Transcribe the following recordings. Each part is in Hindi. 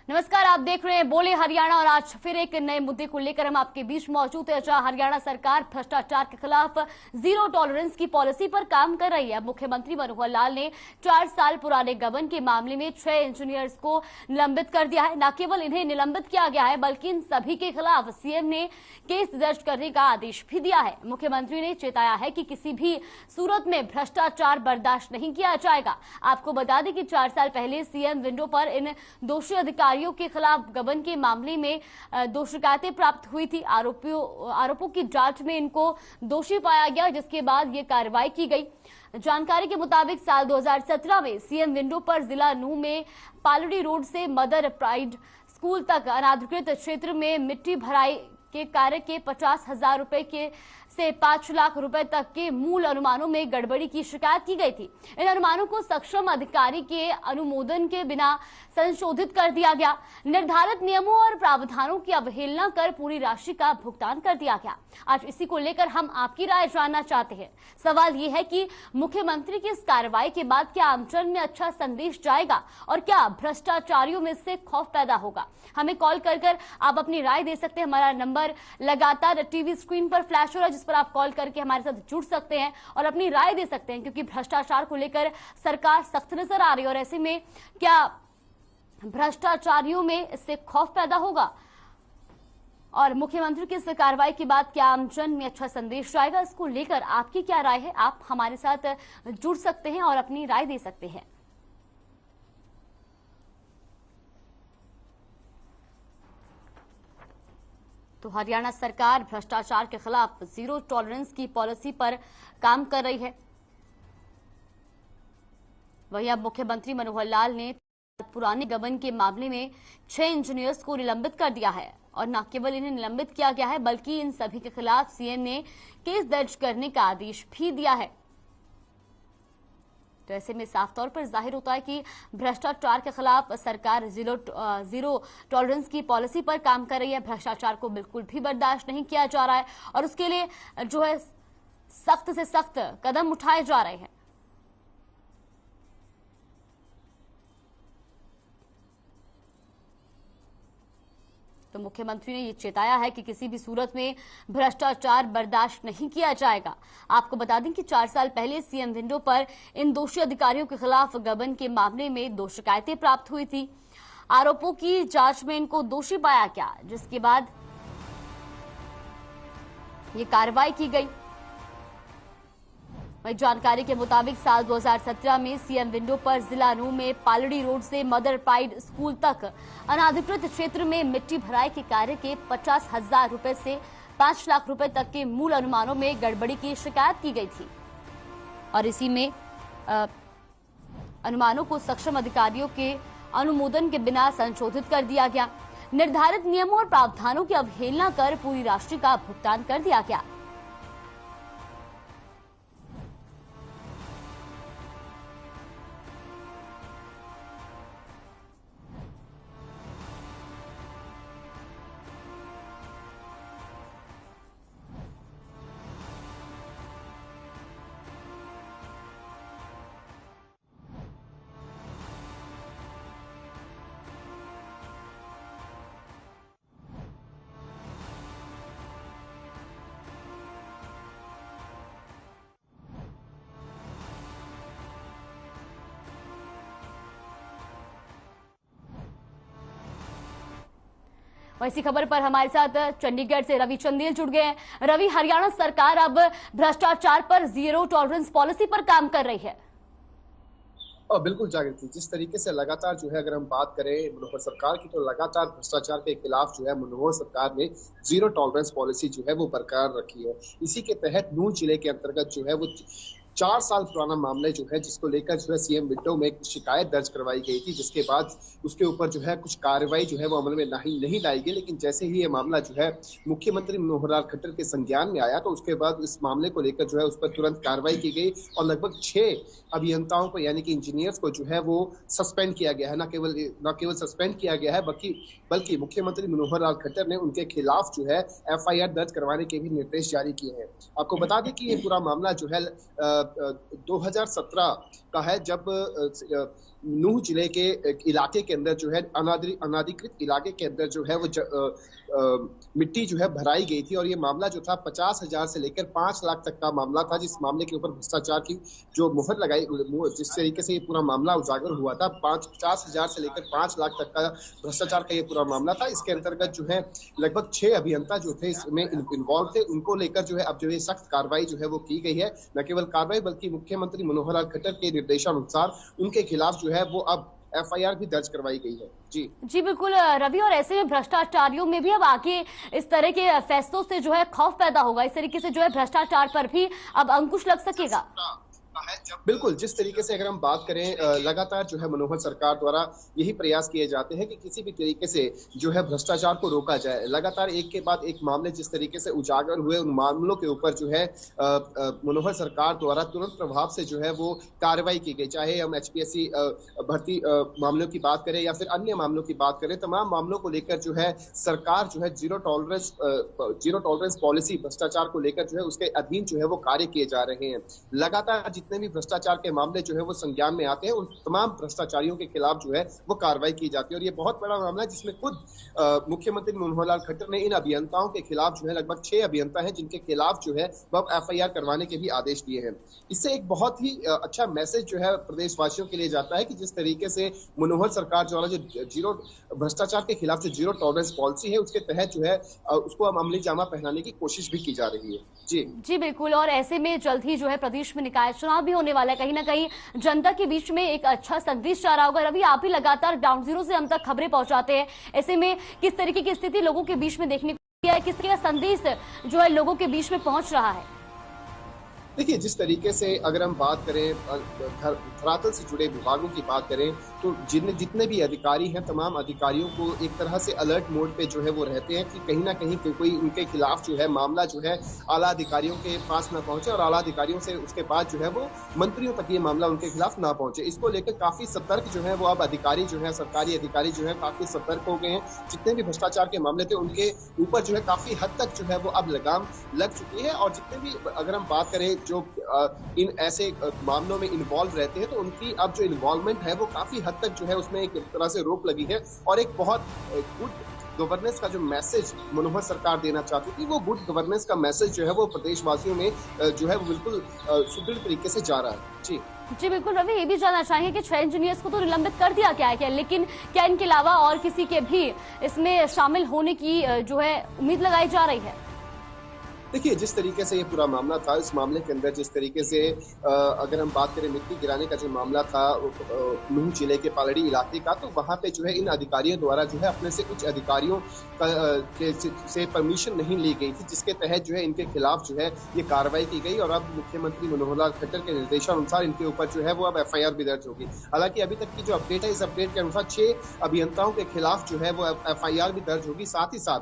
नमस्कार, आप देख रहे हैं बोले हरियाणा और आज फिर एक नए मुद्दे को लेकर हम आपके बीच मौजूद है। जहां हरियाणा सरकार भ्रष्टाचार के खिलाफ जीरो टॉलरेंस की पॉलिसी पर काम कर रही है। मुख्यमंत्री मनोहर लाल ने 4 साल पुराने गबन के मामले में 6 इंजीनियर्स को निलंबित कर दिया है। न केवल इन्हें निलंबित किया गया है बल्कि इन सभी के खिलाफ सीएम ने केस दर्ज करने का आदेश भी दिया है। मुख्यमंत्री ने चेताया है कि किसी भी सूरत में भ्रष्टाचार बर्दाश्त नहीं किया जाएगा। आपको बता दें कि 4 साल पहले सीएम विंडो पर इन दोषी अधिकारियों के खिलाफ गबन के मामले में 2 शिकायतें प्राप्त हुई थी। आरोपों की जांच में इनको दोषी पाया गया, जिसके बाद ये कार्रवाई की गई। जानकारी के मुताबिक साल 2017 में सीएम विंडो पर जिला नूह में पालड़ी रोड से मदर प्राइड स्कूल तक अनाधिकृत क्षेत्र में मिट्टी भराई के कार्य के 50,000 रुपए के से 5 लाख रुपए तक के मूल अनुमानों में गड़बड़ी की शिकायत की गई थी। इन अनुमानों को सक्षम अधिकारी के अनुमोदन के बिना संशोधित कर दिया गया। निर्धारित नियमों और प्रावधानों की अवहेलना कर पूरी राशि का भुगतान कर दिया गया। आज इसी को लेकर हम आपकी राय जानना चाहते हैं। सवाल ये है कि मुख्यमंत्री की इस कार्रवाई के बाद क्या आमजन में अच्छा संदेश जाएगा और क्या भ्रष्टाचारियों में से खौफ पैदा होगा? हमें कॉल कर आप अपनी राय दे सकते हैं। हमारा नंबर लगातार टीवी स्क्रीन पर फ्लैश हो रहा है, जिस पर आप कॉल करके हमारे साथ जुड़ सकते हैं और अपनी राय दे सकते हैं, क्योंकि भ्रष्टाचार को लेकर सरकार सख्त नजर आ रही है और ऐसे में क्या भ्रष्टाचारियों में इससे खौफ पैदा होगा और मुख्यमंत्री की इस कार्रवाई के बाद क्या आमजन में अच्छा संदेश जाएगा? इसको लेकर आपकी क्या राय है? आप हमारे साथ जुड़ सकते हैं और अपनी राय दे सकते हैं। तो हरियाणा सरकार भ्रष्टाचार के खिलाफ जीरो टॉलरेंस की पॉलिसी पर काम कर रही है। वहीं अब मुख्यमंत्री मनोहर लाल ने पुराने गबन के मामले में 6 इंजीनियर्स को निलंबित कर दिया है और न केवल इन्हें निलंबित किया गया है बल्कि इन सभी के खिलाफ सीएम ने केस दर्ज करने का आदेश भी दिया है। तो ऐसे में साफ तौर पर जाहिर होता है कि भ्रष्टाचार के खिलाफ सरकार जीरो टॉलरेंस की पॉलिसी पर काम कर रही है। भ्रष्टाचार को बिल्कुल भी बर्दाश्त नहीं किया जा रहा है और उसके लिए जो है सख्त से सख्त कदम उठाए जा रहे हैं। तो मुख्यमंत्री ने ये चेताया है कि किसी भी सूरत में भ्रष्टाचार बर्दाश्त नहीं किया जाएगा। आपको बता दें कि 4 साल पहले सीएम विंडो पर इन दोषी अधिकारियों के खिलाफ गबन के मामले में 2 शिकायतें प्राप्त हुई थी। आरोपों की जांच में इनको दोषी पाया गया, जिसके बाद ये कार्रवाई की गई। वही जानकारी के मुताबिक साल 2017 में सीएम विंडो पर जिला नूह में पालड़ी रोड से मदर प्राइड स्कूल तक अनाधिकृत क्षेत्र में मिट्टी भराई के कार्य के 50,000 रुपए से 5 लाख रुपए तक के मूल अनुमानों में गड़बड़ी की शिकायत की गई थी और इसी में अनुमानों को सक्षम अधिकारियों के अनुमोदन के बिना संशोधित कर दिया गया। निर्धारित नियमों और प्रावधानों की अवहेलना कर पूरी राशि का भुगतान कर दिया गया। इसी खबर पर हमारे साथ चंडीगढ़ से रवि चंदेल जुड़ गए हैं। रवि, हरियाणा सरकार अब भ्रष्टाचार पर जीरो टॉलरेंस पॉलिसी पर काम कर रही है। और बिल्कुल जागृति, जिस तरीके से लगातार जो है अगर हम बात करें मनोहर सरकार की, तो लगातार भ्रष्टाचार के खिलाफ जो है मनोहर सरकार ने जीरो टॉलरेंस पॉलिसी जो है वो बरकरार रखी है। इसी के तहत नूह जिले के अंतर्गत जो है वो 4 साल पुराना मामला जो है जिसको लेकर जो है सीएम विंडो में शिकायत दर्ज करवाई गई थी, जिसके बाद उसके ऊपर जो है कुछ कार्रवाई जो है वो अमल में नहीं लाई गई। लेकिन जैसे ही ये मामला जो है मुख्यमंत्री मनोहर लाल खट्टर के संज्ञान में आया, तो उसके बाद इस मामले को लेकर जो है उस पर तुरंत कार्रवाई की गई और लगभग 6 अभियंताओं को यानी कि इंजीनियर्स को जो है वो सस्पेंड किया गया है। न केवल सस्पेंड किया गया है बल्कि मुख्यमंत्री मनोहर लाल खट्टर ने उनके खिलाफ जो है एफआईआर दर्ज करवाने के भी निर्देश जारी किए हैं। आपको बता दें कि ये पूरा मामला जो है 2017 का है, जब नूह जिले के इलाके के अंदर जो है अनाधिकृत इलाके के अंदर जो है वो मिट्टी जो है भराई गई थी। और ये मामला जो था 50,000 से लेकर 5 लाख तक का मामला था, जिस मामले के ऊपर भ्रष्टाचार की जो मुहर लगाई, जिस तरीके से ये पूरा मामला उजागर हुआ था, 50,000 से लेकर 5 लाख तक का भ्रष्टाचार का ये पूरा मामला था। इसके अंतर्गत जो है लगभग 6 अभियंता जो थे इसमें इन्वॉल्व थे। उनको लेकर जो है अब जो है सख्त कार्रवाई जो है वो की गई है। न केवल कार्रवाई बल्कि मुख्यमंत्री मनोहर लाल खट्टर के निर्देशानुसार उनके खिलाफ जो है वो अब एफआईआर भी दर्ज करवाई गई है। जी बिल्कुल रवि, और ऐसे में भ्रष्टाचारियों में भी अब आगे इस तरह के फैसलों से जो है खौफ पैदा होगा, इस तरीके से जो है भ्रष्टाचार पर भी अब अंकुश लग सकेगा। बिल्कुल, जिस तरीके से अगर हम बात करें, लगातार जो है मनोहर सरकार द्वारा यही प्रयास किए जाते हैं कि किसी भी तरीके से जो है भ्रष्टाचार को रोका जाए। लगातार एक के बाद एक मामले जिस तरीके से उजागर हुए, उन मामलों के ऊपर जो है मनोहर सरकार द्वारा तुरंत प्रभाव से जो है वो कार्रवाई की गई। चाहे हम एचपीएससी भर्ती मामलों की बात करें या फिर अन्य मामलों की बात करें, तमाम मामलों को लेकर जो है सरकार जो है जीरो टॉलरेंस पॉलिसी भ्रष्टाचार को लेकर जो है उसके अधीन जो है वो कार्य किए जा रहे हैं। लगातार जितने भी भ्रष्टाचार के मामले जो है वो संज्ञान में आते हैं, उन तमाम भ्रष्टाचारियों के खिलाफ जो है वो कार्रवाई की जाती है। और ये बहुत बड़ा मामला है जिसमें खुद मुख्यमंत्री मनोहर लाल खट्टर ने इन अभियंताओं के खिलाफ जो है लगभग 6 अभियंता हैं जिनके खिलाफ जो है वह एफआईआर करवाने के भी आदेश दिए हैं। इससे एक बहुत ही अच्छा मैसेज जो है प्रदेशवासियों के लिए जाता है कि जिस तरीके से मनोहर सरकार द्वारा जो जीरो भ्रष्टाचार के खिलाफ जो जीरो टॉलरेंस पॉलिसी है उसके तहत जो है उसको हम अमली जामा पहनाने की कोशिश भी की जा रही है। जी बिल्कुल, और ऐसे में जल्द ही जो है प्रदेश में निकाय चुनाव भी होने वाला है। कहीं ना कहीं जनता के बीच में एक अच्छा संदेश जा रहा होगा। रवि, आप ही लगातार ग्राउंड जीरो से हम तक खबरें पहुंचाते हैं, ऐसे में किस तरीके की स्थिति लोगों के बीच में देखने को मिली है, किस तरह का संदेश जो है लोगों के बीच में पहुंच रहा है? देखिए, जिस तरीके से अगर हम बात करें धरातल से जुड़े विभागों की बात करें, तो जितने भी अधिकारी हैं, तमाम अधिकारियों को एक तरह से अलर्ट मोड पे जो है वो रहते हैं कि कहीं ना कहीं कोई उनके खिलाफ जो है मामला जो है आला अधिकारियों के पास ना पहुंचे और आला अधिकारियों से उसके बाद जो है वो मंत्रियों तक ये मामला उनके खिलाफ ना पहुंचे। इसको लेकर काफी सतर्क जो है वो अब अधिकारी जो है, सरकारी अधिकारी जो है काफी सतर्क हो गए हैं। जितने भी भ्रष्टाचार के मामले थे उनके ऊपर जो है काफी हद तक जो है वो अब लगाम लग चुकी है। और जितने भी अगर हम बात करें जो इन ऐसे मामलों में इन्वॉल्व रहते हैं, तो उनकी अब जो इन्वॉल्वमेंट है वो काफी हद तक जो है उसमें एक तरह से रोक लगी है। और एक बहुत गुड गवर्नेंस का जो मैसेज मनोहर सरकार देना चाहती थी, वो गुड गवर्नेंस का मैसेज जो है वो प्रदेशवासियों में जो है वो बिल्कुल सुदृढ़ तरीके से जा रहा है। जी बिल्कुल रवि, ये भी जानना चाहेंगे कि 6 इंजीनियर्स को तो निलंबित कर दिया गया है क्या, लेकिन क्या इनके अलावा और किसी के भी इसमें शामिल होने की जो है उम्मीद लगाई जा रही है? देखिए, जिस तरीके से ये पूरा मामला था, इस मामले के अंदर जिस तरीके से अगर हम बात करें मिट्टी गिराने का जो मामला था नूह जिले के पालड़ी इलाके का, तो वहां पे जो है इन अधिकारियों द्वारा जो है अपने से कुछ अधिकारियों से परमिशन नहीं ली गई थी, जिसके तहत जो है इनके खिलाफ जो है ये कार्रवाई की गई। और अब मुख्यमंत्री मनोहर लाल खट्टर के निर्देशानुसार इनके ऊपर जो है वो अब एफआईआर भी दर्ज होगी। हालांकि अभी तक की जो अपडेट है, इस अपडेट के अनुसार 6 अभियंताओं के खिलाफ जो है वो एफआईआर भी दर्ज होगी। साथ ही साथ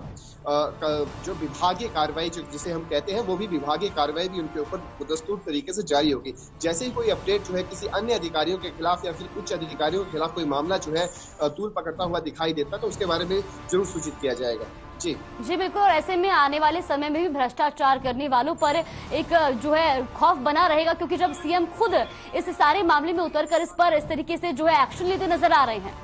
जो विभागीय कार्रवाई जिसे हम कहते हैं, वो भी विभागीय कार्रवाई भी उनके ऊपर दस्तूर तरीके से जारी होगी। जैसे ही कोई अपडेट जो है किसी अन्य अधिकारियों के खिलाफ या फिर उच्च अधिकारियों के खिलाफ कोई मामला जो है तूल पकड़ता हुआ दिखाई देता, तो उसके बारे में जरूर सूचित किया जाएगा। जी बिल्कुल, और ऐसे में आने वाले समय में भी भ्रष्टाचार करने वालों पर एक जो है खौफ बना रहेगा, क्योंकि जब सीएम खुद इस सारे मामले में उतरकर इस पर इस तरीके से जो है एक्शन लेते नजर आ रहे हैं।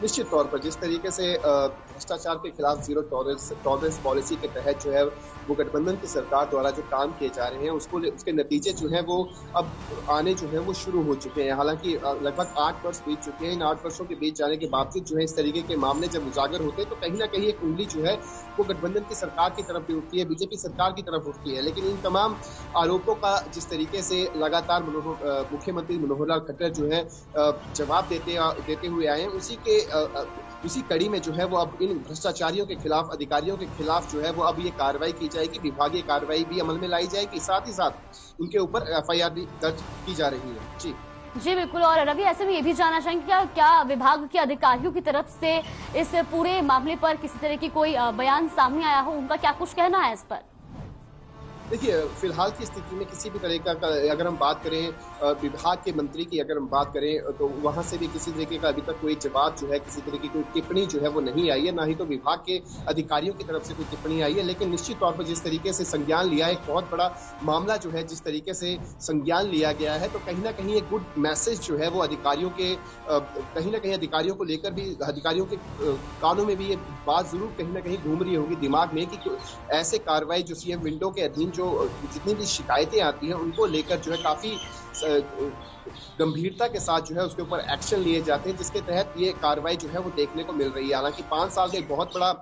निश्चित तौर पर जिस तरीके से भ्रष्टाचार के खिलाफ जीरो टॉलरेंस पॉलिसी के तहत जो है वो गठबंधन की सरकार द्वारा जो काम किए जा रहे हैं, उसके नतीजे जो है वो अब आने जो है वो शुरू हो चुके हैं। हालांकि लगभग 8 वर्ष बीत चुके हैं। इन 8 वर्षों के बीत जाने के बावजूद जो है इस तरीके के मामले जब उजागर होते हैं, तो कहीं ना कहीं एक उंगली जो है वो गठबंधन की सरकार की तरफ भी उठती है, बीजेपी सरकार की तरफ उठती है। लेकिन इन तमाम आरोपों का जिस तरीके से लगातार मुख्यमंत्री मनोहर लाल खट्टर जो है जवाब देते हुए आए हैं, उसी कड़ी में जो है वो अब इन भ्रष्टाचारियों के खिलाफ, अधिकारियों के खिलाफ जो है वो अब ये कार्रवाई की जाएगी, विभागीय कार्रवाई भी अमल में लाई जाएगी। साथ ही साथ उनके ऊपर एफआईआर भी दर्ज की जा रही है। जी बिल्कुल, और रवि ऐसे में ये भी जानना चाहेंगे क्या विभाग के अधिकारियों की तरफ से इस पूरे मामले पर किसी तरह की कोई बयान सामने आया हो, उनका क्या कुछ कहना है इस पर? देखिए, फिलहाल की स्थिति में किसी भी तरह का अगर हम बात करें विभाग के मंत्री की अगर हम बात करें तो वहां से भी किसी तरीके का अभी तक कोई जवाब जो है, किसी तरह की कोई टिप्पणी जो है वो नहीं आई है, ना ही तो विभाग के अधिकारियों की तरफ से कोई टिप्पणी आई है। लेकिन निश्चित तौर पर जिस तरीके से संज्ञान लिया, एक बहुत बड़ा मामला जो है जिस तरीके से संज्ञान लिया गया है, तो कहीं ना कहीं एक गुड मैसेज जो है वो अधिकारियों के कहीं ना कहीं अधिकारियों को लेकर भी, अधिकारियों के कानों में भी ये बात जरूर कहीं ना कहीं घूम रही होगी दिमाग में कि ऐसे कार्रवाई जो सीएम विंडो के अधीन जो जितनी भी शिकायतें आती हैं उनको लेकर जो है काफी गंभीरता के साथ जो है उसके ऊपर एक्शन लिए जाते हैं, जिसके तहत ये कार्रवाई जो है वो देखने को मिल रही है। हालांकि 5 साल का एक बहुत बड़ा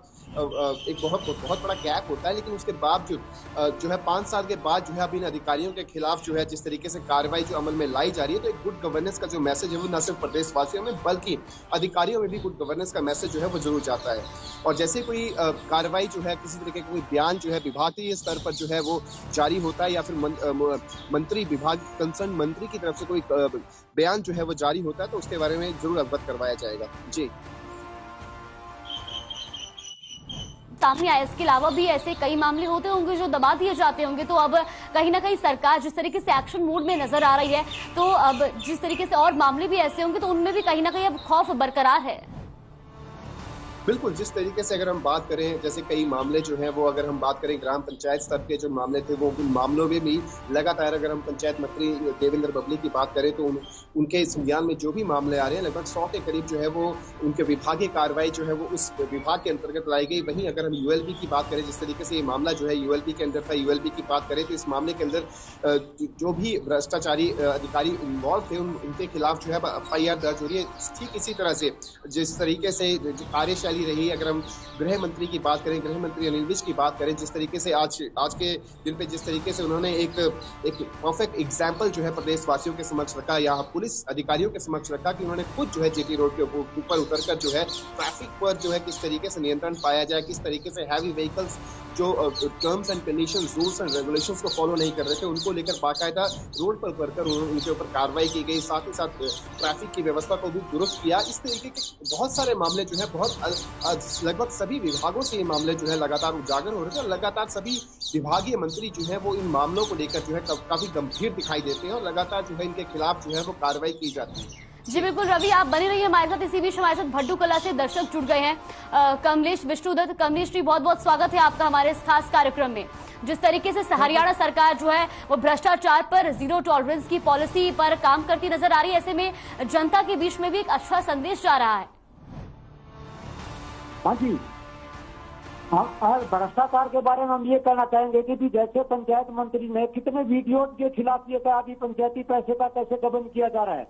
गैप होता है, लेकिन उसके बावजूद जो है 5 साल के बाद जो है अब इन अधिकारियों के खिलाफ जो है जिस तरीके से कार्रवाई जो अमल में लाई जा रही है, तो एक गुड गवर्नेंस का जो मैसेज है वो न सिर्फ प्रदेशवासियों में बल्कि अधिकारियों में भी गुड गवर्नेंस का मैसेज जो है वो जरूर जाता है। और जैसे कोई कार्रवाई जो है, किसी तरीके का कोई बयान जो है विभागीय स्तर पर जो है वो जारी होता है या फिर मंत्री विभाग कंसर्न मंत्री की तरफ से कोई बयान जो है वो जारी होता है, तो उसके बारे में जरूर अवगत करवाया जाएगा। जी, सामने आया। इसके अलावा भी ऐसे कई मामले होते होंगे जो दबा दिए जाते होंगे, तो अब कहीं ना कहीं सरकार जिस तरीके से एक्शन मोड में नजर आ रही है, तो अब जिस तरीके से और मामले भी ऐसे होंगे तो उनमें भी कहीं ना कहीं अब खौफ बरकरार है। बिल्कुल, जिस तरीके से अगर हम बात करें, जैसे कई मामले जो हैं वो अगर हम बात करें ग्राम पंचायत स्तर के जो मामले थे, वो उन मामलों में भी लगातार अगर हम पंचायत मंत्री देवेंद्र बबली की बात करें तो उनके संज्ञान में जो भी मामले आ रहे हैं, लगभग 100 के करीब जो है वो उनके विभागीय कार्रवाई जो है वो उस विभाग के अंतर्गत लाई गई। वहीं अगर हम यूएलबी की बात करें, जिस तरीके से ये मामला जो है यूएलबी के अंदर था, यूएलबी की बात करें तो इस मामले के अंदर जो भी भ्रष्टाचारी अधिकारी इन्वॉल्व थे उनके खिलाफ जो है FIR दर्ज हो रही है। ठीक इसी तरह से जिस तरीके से जो कार्यशैली रही, अगर हम गृह मंत्री की बात करें, गृह मंत्री अनिल विज की बात करें, जिस तरीके से आज के दिन पे जिस तरीके से उन्होंने एक परफेक्ट एग्जाम्पल जो है प्रदेशवासियों के समक्ष रखा या पुलिस अधिकारियों के समक्ष रखा कि उन्होंने खुद जो है जेटी रोड के ऊपर उतरकर जो है ट्रैफिक पर जो है किस तरीके से नियंत्रण पाया जाए, किस तरीके से हैवी व्हीकल्स जो terms and conditions, rules and regulations को फॉलो नहीं कर रहे थे, उनको लेकर बाकायदा रोड पर उतरकर उनके ऊपर कार्रवाई की गई। साथ ही साथ ट्रैफिक की व्यवस्था को भी दुरुस्त किया। इस तरीके के बहुत सारे मामले जो है, बहुत लगभग सभी विभागों से ये मामले जो है लगातार उजागर हो रहे थे और लगातार सभी विभागीय मंत्री जो है वो इन मामलों को लेकर जो है काफी गंभीर दिखाई देते हैं और लगातार जो है इनके खिलाफ जो है वो कार्रवाई की जाती है। जी बिल्कुल रवि, आप बने रहिए हमारे साथ। इसी बीच हमारे साथ भड्डू कला से दर्शक जुड़ गए हैं, कमलेश विष्णुदत्त। कमलेश जी, बहुत बहुत स्वागत है आपका हमारे इस खास कार्यक्रम में। जिस तरीके से हरियाणा सरकार जो है वो भ्रष्टाचार पर जीरो टॉलरेंस की पॉलिसी पर काम करती नजर आ रही है, ऐसे में जनता के बीच में भी एक अच्छा संदेश जा रहा है। हाँ जी, भ्रष्टाचार के बारे में हम ये कहना चाहेंगे कि जैसे पंचायत मंत्री ने कितने वीडियो के खिलाफ ये कहा कि पंचायती पैसे का कैसे गबन किया जा रहा है,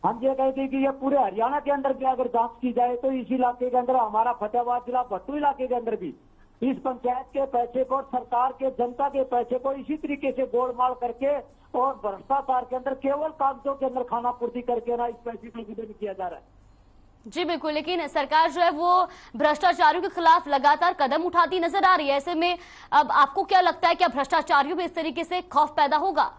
हम ये कहते हैं कि ये पूरे हरियाणा के अंदर भी अगर जांच की जाए तो इस इलाके के अंदर, हमारा फतेहाबाद जिला भट्टू इलाके के अंदर भी इस पंचायत के पैसे को, सरकार के, जनता के पैसे को इसी तरीके से गोलमाल करके और भ्रष्टाचार के अंदर केवल कागजों के अंदर खाना पूर्ति करके ना इस पैसे का गबन किया जा रहा है। जी बिल्कुल, लेकिन सरकार जो है वो भ्रष्टाचारियों के खिलाफ लगातार कदम उठाती नजर आ रही है। ऐसे में अब आपको क्या लगता है, क्या भ्रष्टाचारियों में इस तरीके से खौफ पैदा होगा?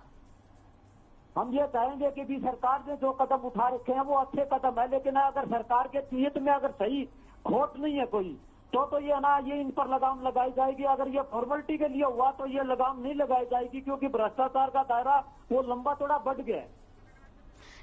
हम ये कहेंगे कि भी सरकार ने जो कदम उठा रखे हैं वो अच्छे कदम है, लेकिन अगर सरकार के नीयत में अगर सही खोट नहीं है कोई तो ये इन पर लगाम लगाई जाएगी। अगर ये फॉर्मेलिटी के लिए हुआ तो ये लगाम नहीं लगाई जाएगी, क्योंकि भ्रष्टाचार का दायरा वो लंबा थोड़ा बढ़ गया है।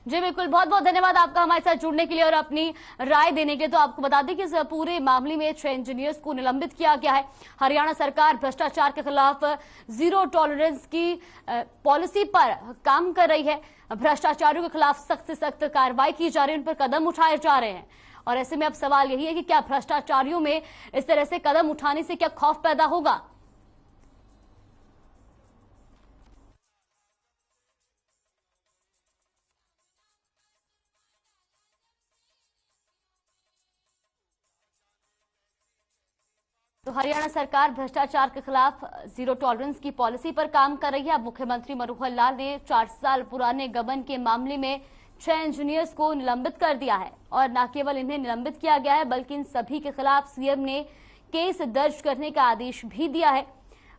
जी बिल्कुल, बहुत बहुत धन्यवाद आपका हमारे साथ जुड़ने के लिए और अपनी राय देने के लिए। तो आपको बता दें कि इस पूरे मामले में 6 इंजीनियर्स को निलंबित किया गया है। हरियाणा सरकार भ्रष्टाचार के खिलाफ जीरो टॉलरेंस की पॉलिसी पर काम कर रही है। भ्रष्टाचारियों के खिलाफ सख्त से सख्त कार्रवाई की जा रही है, उन पर कदम उठाए जा रहे हैं। और ऐसे में अब सवाल यही है कि क्या भ्रष्टाचारियों में इस तरह से कदम उठाने से क्या खौफ पैदा होगा? तो हरियाणा सरकार भ्रष्टाचार के खिलाफ जीरो टॉलरेंस की पॉलिसी पर काम कर रही है। अब मुख्यमंत्री मनोहर लाल ने 4 साल पुराने गबन के मामले में 6 इंजीनियर्स को निलंबित कर दिया है और न केवल इन्हें निलंबित किया गया है बल्कि इन सभी के खिलाफ सीएम ने केस दर्ज करने का आदेश भी दिया है।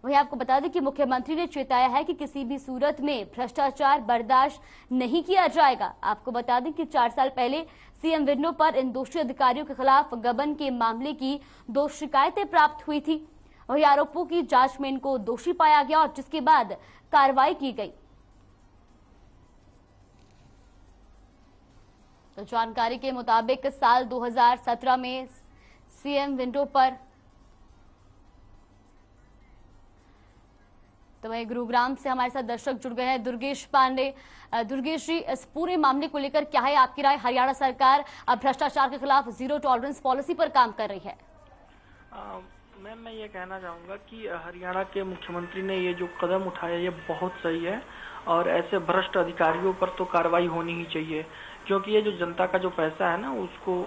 वहीं आपको बता दें कि मुख्यमंत्री ने चेताया है कि किसी भी सूरत में भ्रष्टाचार बर्दाश्त नहीं किया जाएगा। आपको बता दें कि 4 साल पहले सीएम विंडो पर इन दोषी अधिकारियों के खिलाफ गबन के मामले की 2 शिकायतें प्राप्त हुई थी। वही आरोपों की जांच में इनको दोषी पाया गया और जिसके बाद कार्रवाई की गई। तो जानकारी के मुताबिक साल 2017 में सीएम विंडो पर तो वहीं गुरुग्राम से हमारे साथ दर्शक जुड़ गए हैं दुर्गेश पांडे। दुर्गेश जी, इस पूरे मामले को लेकर क्या है आपकी राय? हरियाणा सरकार अब भ्रष्टाचार के खिलाफ जीरो टॉलरेंस पॉलिसी पर काम कर रही है। मैम, मैं ये कहना चाहूँगा कि हरियाणा के मुख्यमंत्री ने ये जो कदम उठाया ये बहुत सही है और ऐसे भ्रष्ट अधिकारियों पर तो कार्रवाई होनी ही चाहिए, क्योंकि ये जो जनता का जो पैसा है ना, उसको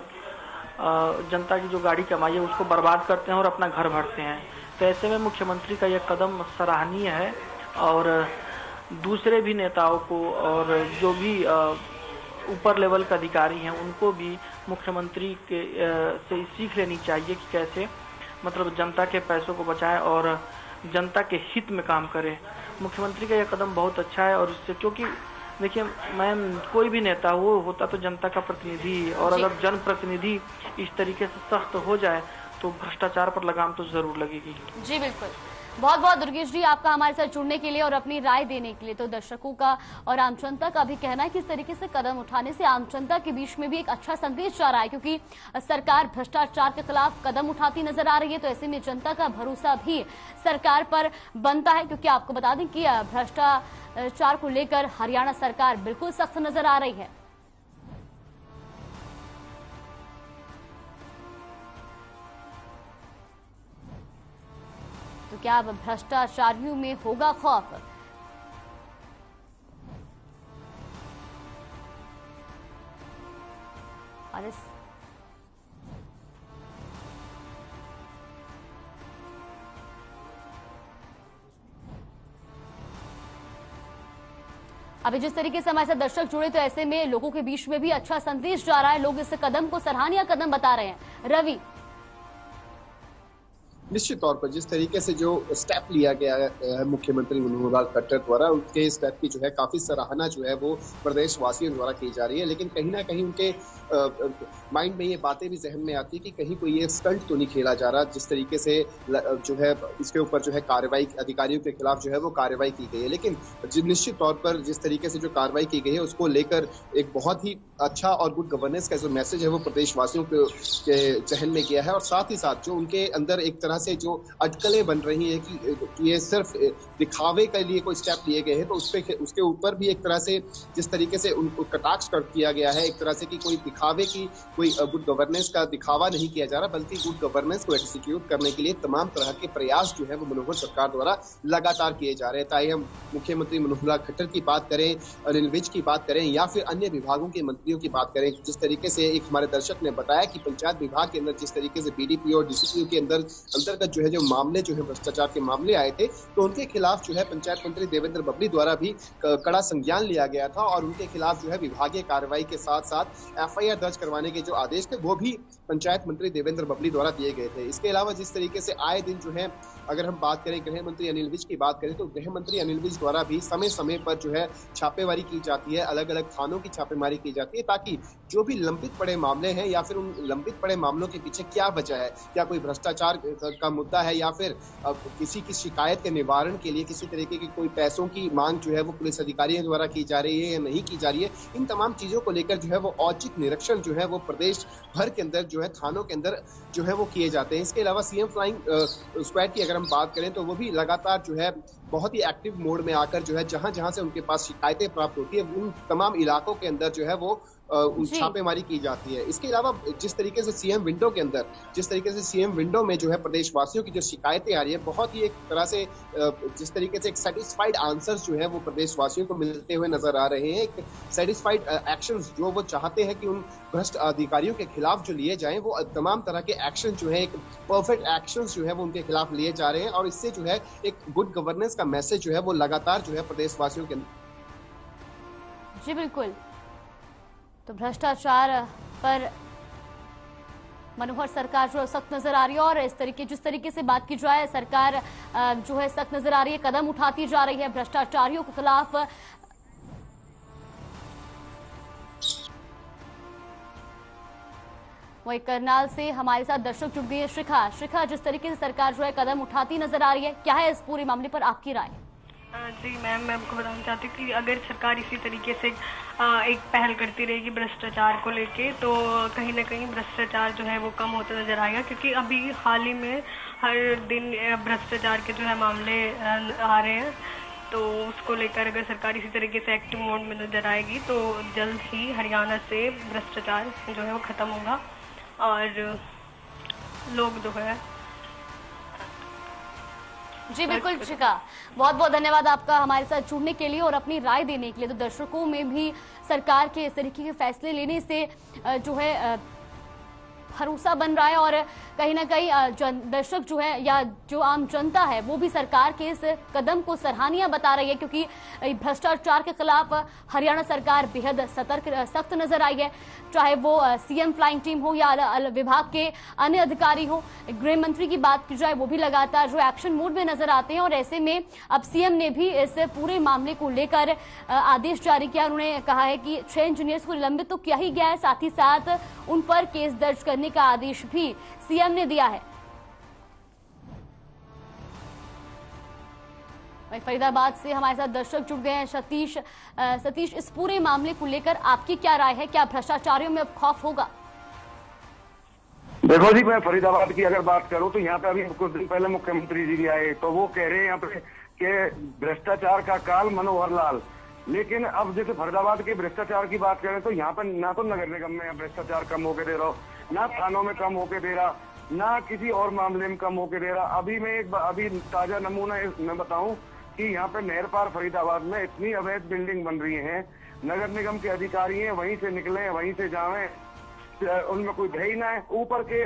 जनता की जो गाड़ी कमाई है उसको बर्बाद करते हैं और अपना घर भरते हैं। तो ऐसे में मुख्यमंत्री का यह कदम सराहनीय है और दूसरे भी नेताओं को और जो भी ऊपर लेवल के अधिकारी हैं उनको भी मुख्यमंत्री के से सीख लेनी चाहिए कि कैसे मतलब जनता के पैसों को बचाएं और जनता के हित में काम करें। मुख्यमंत्री का यह कदम बहुत अच्छा है और इससे, क्योंकि देखिए मैम, कोई भी नेता वो होता तो जनता का प्रतिनिधि, और अगर जनप्रतिनिधि इस तरीके से सख्त हो जाए तो भ्रष्टाचार पर लगाम तो जरूर लगेगी। जी बिल्कुल, बहुत बहुत दुर्गेश जी आपका हमारे साथ जुड़ने के लिए और अपनी राय देने के लिए। तो दर्शकों का और आम जनता का भी कहना है कि इस तरीके से कदम उठाने से आम जनता के बीच में भी एक अच्छा संदेश जा रहा है, क्योंकि सरकार भ्रष्टाचार के खिलाफ कदम उठाती नजर आ रही है। तो ऐसे में जनता का भरोसा भी सरकार पर बनता है, क्योंकि आपको बता दें कि भ्रष्टाचार को लेकर हरियाणा सरकार बिल्कुल सख्त नजर आ रही है। तो क्या अब भ्रष्टाचारियों में होगा खौफ? और इस अभी जिस तरीके से हमारे साथ दर्शक जुड़े, तो ऐसे में लोगों के बीच में भी अच्छा संदेश जा रहा है। लोग इस कदम को सराहनीय कदम बता रहे हैं। रवि, निश्चित तौर पर जिस तरीके से जो स्टेप लिया गया है मुख्यमंत्री मनोहर लाल खट्टर द्वारा, उनके स्टेप की जो है काफी सराहना जो है वो प्रदेशवासियों द्वारा की जा रही है। लेकिन कहीं ना कहीं उनके माइंड में ये बातें भी जहन में आती है कि कहीं कोई ये स्टंट तो नहीं खेला जा रहा, जिस तरीके से जो है इसके ऊपर जो है कार्रवाई अधिकारियों के खिलाफ जो है वो कार्रवाई की गई है। लेकिन निश्चित तौर पर जिस तरीके से जो कार्रवाई की गई है उसको लेकर एक बहुत ही अच्छा और गुड गवर्नेंस का जो मैसेज है वो प्रदेशवासियों के जहन में गया है। और साथ ही साथ जो उनके अंदर एक तरह से जो अटकलें बन रही है कि ये सिर्फ दिखावे के लिए कोई स्टेप लिए गए हैं, तो उसके ऊपर भी एक तरह से जिस तरीके से उनको कटाक्ष कर किया गया है, एक तरह से कि कोई दिखावे की कोई गुड गवर्नेंस का दिखावा नहीं किया जा रहा, बल्कि गुड गवर्नेंस को एग्जीक्यूट करने के लिए तमाम तरह के प्रयास जो है वो मनोहर सरकार द्वारा लगातार किए जा रहे हैं। चाहे हम मुख्यमंत्री मनोहर लाल खट्टर की बात करें, अनिल विज की बात करें या फिर अन्य विभागों के मंत्रियों की बात करें, जिस तरीके से एक हमारे दर्शक ने बताया कि पंचायत विभाग के अंदर जिस तरीके से बीडीपी और डीसीपीओ के अंतर्गत जो है जो मामले जो है भ्रष्टाचार के मामले आए थे, तो उनके खिलाफ जो है पंचायत मंत्री देवेंद्र बबली द्वारा भी कड़ा संज्ञान लिया गया था और उनके खिलाफ जो है विभागीय कार्रवाई के साथ साथ एफआईआर दर्ज करवाने के जो आदेश थे वो भी पंचायत मंत्री देवेंद्र बबली द्वारा दिए गए थे। इसके अलावा जिस तरीके से आए दिन जो है, अगर हम बात करें गृह मंत्री अनिल विज की बात करें, तो गृह मंत्री अनिल विज द्वारा भी समय समय पर जो है छापेमारी की जाती है, अलग अलग थानों की छापेमारी की जाती है, ताकि जो भी लंबित पड़े मामले हैं या फिर उन लंबित पड़े मामलों के पीछे क्या वजह है, क्या कोई भ्रष्टाचार का मुद्दा है या फिर किसी की शिकायत के निवारण के लिए किसी तरीके की कोई पैसों की मांग जो है वो पुलिस अधिकारियों द्वारा की जा रही है या नहीं की जा रही है, इन तमाम चीजों को लेकर जो है वो औचिक निरीक्षण जो है वो प्रदेश भर के अंदर जो है थानों के अंदर जो है वो किए जाते हैं। इसके अलावा सीएम फ्लाइंग स्क्वाड की अगर हम बात करें तो वो भी लगातार जो है बहुत ही एक्टिव मोड में आकर जो है जहां जहां से उनके पास शिकायतें प्राप्त होती है उन तमाम इलाकों के अंदर जो है वो छापेमारी की जाती है। इसके अलावा जिस तरीके से सीएम विंडो के अंदर, जिस तरीके से सीएम विंडो में जो है प्रदेशवासियों की जो शिकायतें आ रही है, बहुत ही एक तरह से जिस तरीके से एक सेटिस्फाइड आंसर्स जो है वो प्रदेशवासियों को मिलते हुए नजर आ रहे हैं। एक सेटिस्फाइड एक्शंस जो वो चाहते हैं कि उन भ्रष्ट अधिकारियों के खिलाफ जो लिए जाएं, वो तमाम तरह के एक्शन जो है, एक परफेक्ट एक्शंस जो है वो उनके खिलाफ लिए जा रहे हैं और इससे जो है एक गुड गवर्नेंस का मैसेज जो है वो लगातार जो है प्रदेशवासियों के अंदर। जी बिल्कुल, तो भ्रष्टाचार पर मनोहर सरकार जो सख्त नजर आ रही है और जिस तरीके से बात की जाए, सरकार जो है सख्त नजर आ रही है, कदम उठाती जा रही है भ्रष्टाचारियों के खिलाफ। वही करनाल से हमारे साथ दर्शक जुड़ गए हैं शिखा, जिस तरीके से सरकार जो है कदम उठाती नजर आ रही है, क्या है इस पूरे मामले पर आपकी राय? जी मैम, मैं आपको बताना चाहती हूँ कि अगर सरकार इसी तरीके से एक पहल करती रहेगी भ्रष्टाचार को लेके, तो कहीं ना कहीं भ्रष्टाचार जो है वो कम होता नजर आएगा। क्योंकि अभी हाल ही में हर दिन भ्रष्टाचार के जो है मामले आ रहे हैं, तो उसको लेकर अगर सरकार इसी तरीके से एक्टिव मोड में नजर आएगी तो जल्द ही हरियाणा से भ्रष्टाचार जो है वो खत्म होगा और लोग जो है। जी बिल्कुल शिखा, बहुत बहुत धन्यवाद आपका हमारे साथ जुड़ने के लिए और अपनी राय देने के लिए। तो दर्शकों में भी सरकार के इस तरीके के फैसले लेने से जो है भरोसा बन रहा है और कहीं ना कहीं दर्शक जो है या जो आम जनता है वो भी सरकार के इस कदम को सराहनीय बता रही है, क्योंकि भ्रष्टाचार के खिलाफ हरियाणा सरकार बेहद सख्त नजर आई है। चाहे वो सीएम फ्लाइंग टीम हो या विभाग के अन्य अधिकारी हो, गृह मंत्री की बात की जाए वो भी लगातार जो एक्शन मोड में नजर आते हैं। और ऐसे में अब सीएम ने भी इस पूरे मामले को लेकर आदेश जारी किया। उन्होंने कहा है कि 6 इंजीनियर्स को निलंबित तो किया ही गया है, साथ ही साथ उन पर केस दर्ज करने का आदेश भी सीएम ने दिया है। वहीं फरीदाबाद से हमारे साथ दर्शक जुड़ गए हैं सतीश, इस पूरे मामले को लेकर आपकी क्या राय है? क्या भ्रष्टाचारियों में अब खौफ होगा? देखो जी, मैं फरीदाबाद की अगर बात करूं तो यहाँ पे अभी कुछ दिन पहले मुख्यमंत्री जी भी आए, तो वो कह रहे हैं यहाँ पे कि भ्रष्टाचार का काल मनोहर लाल। लेकिन अब जैसे फरीदाबाद के भ्रष्टाचार की बात करें तो यहाँ पर ना तो नगर निगम में भ्रष्टाचार कम होके दे रहा हो, ना थानों में कम होके दे रहा, ना किसी और मामले में कम होके दे रहा। अभी ताजा नमूना मैं बताऊं कि यहाँ पे नहर पार फरीदाबाद में इतनी अवैध बिल्डिंग बन रही है, नगर निगम के अधिकारी हैं वहीं से निकले वहीं से जावे, उनमें कोई भय ना है। ऊपर के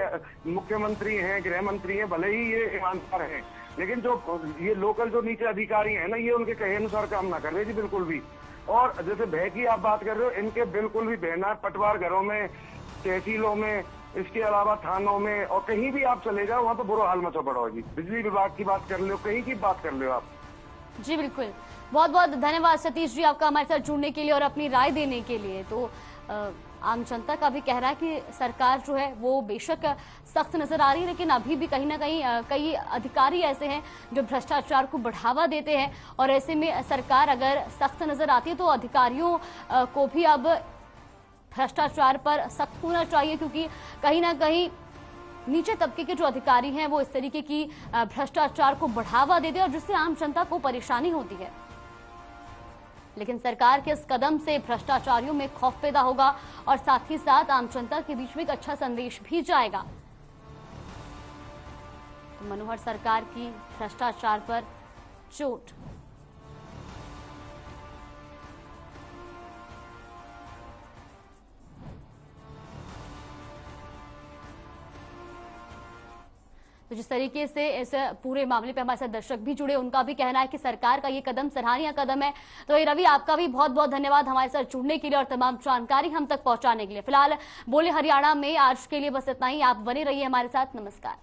मुख्यमंत्री हैं, गृह मंत्री हैं, भले ही ये ईमानदार हैं, लेकिन जो ये लोकल जो नीचे अधिकारी हैं ना, ये उनके कहे अनुसार काम ना कर रहे जी बिल्कुल भी। और जैसे भय की आप बात कर रहे हो, इनके बिल्कुल भी बहना पटवार घरों में, तहसीलों में, इसके अलावा थानों में और कहीं भी आप चले जाओ वहाँ पे बुरा हाल मचा पड़ा जी। बिजली विभाग की बात कर लो, कहीं की बात कर लो आप। जी बिल्कुल, बहुत बहुत धन्यवाद सतीश जी आपका हमारे साथ जुड़ने के लिए और अपनी राय देने के लिए। तो आम जनता का भी कह रहा है कि सरकार जो है वो बेशक सख्त नजर आ रही है, लेकिन अभी भी कहीं ना कहीं कई अधिकारी ऐसे हैं जो भ्रष्टाचार को बढ़ावा देते हैं। और ऐसे में सरकार अगर सख्त नजर आती है तो अधिकारियों को भी अब भ्रष्टाचार पर सख्त होना चाहिए, क्योंकि कहीं ना कहीं नीचे तबके के जो अधिकारी हैं वो इस तरीके की भ्रष्टाचार को बढ़ावा देते हैं और जिससे आम जनता को परेशानी होती है। लेकिन सरकार के इस कदम से भ्रष्टाचारियों में खौफ पैदा होगा और साथ ही साथ आम जनता के बीच में एक अच्छा संदेश भी जाएगा। तो मनोहर सरकार की भ्रष्टाचार पर चोट। तो जिस तरीके से इस पूरे मामले पे हमारे साथ दर्शक भी जुड़े, उनका भी कहना है कि सरकार का ये कदम सराहनीय कदम है। तो ये रवि, आपका भी बहुत बहुत धन्यवाद हमारे साथ जुड़ने के लिए और तमाम जानकारी हम तक पहुंचाने के लिए। फिलहाल बोले हरियाणा में आज के लिए बस इतना ही। आप बने रहिए हमारे साथ। नमस्कार।